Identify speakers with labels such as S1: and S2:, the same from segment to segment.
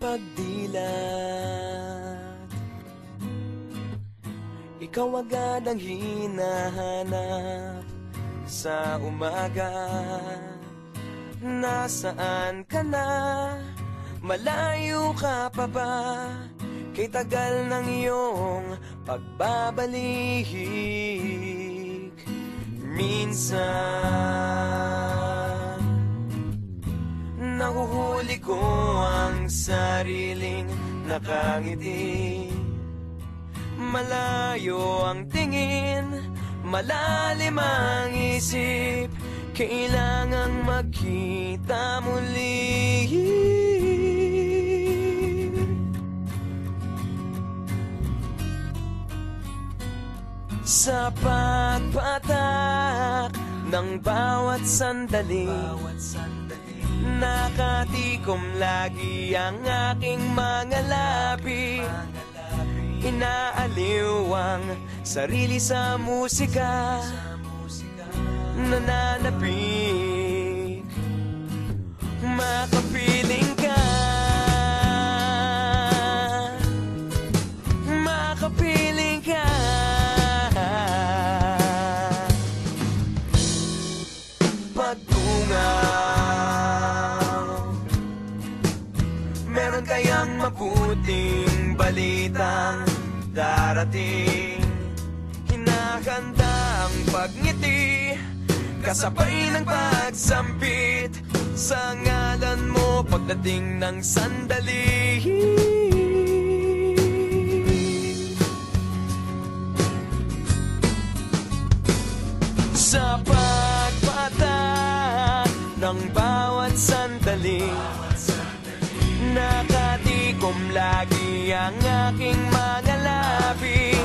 S1: pagdilat, ikaw agad ang hinahanap sa umaga. Nasaan ka na? Malayo ka pa ba? Kay tagal ng iyong pagbabalik. Minsan nahuhuli ko ang sariling nakangiti. Malayo ang tingin, malalim ang isip, kailangang magkita muli. Sa pagpatak ng bawat sandali, nakatikom lagi ang aking mga labi. Inaaliw ang sarili sa musika, nananapik, makapiling ka, makapiling ka. Pagtungaw, meron kayang mabuting balitang darating. Hinahanda ang pagngiti, kasabay ng pagsampit sa ngalan mo pagdating ng sandali. Sa pagpatak ng bawat sandali, nakatikom lagi ang aking mga labi.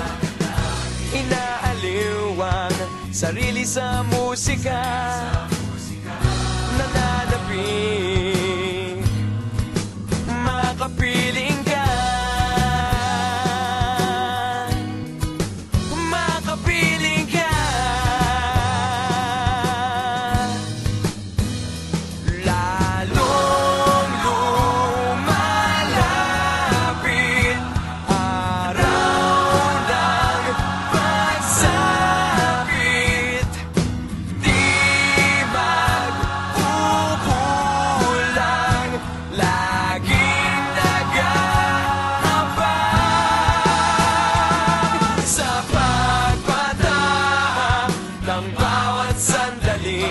S1: Inaaliw ang sarili sa musika, nananapik, makapiling ka, makapiling ka. Lalong lumalapit araw ng pagsapit, di magpupulang, laging nag-aabang. Sa pagpatak ng bawat sandali,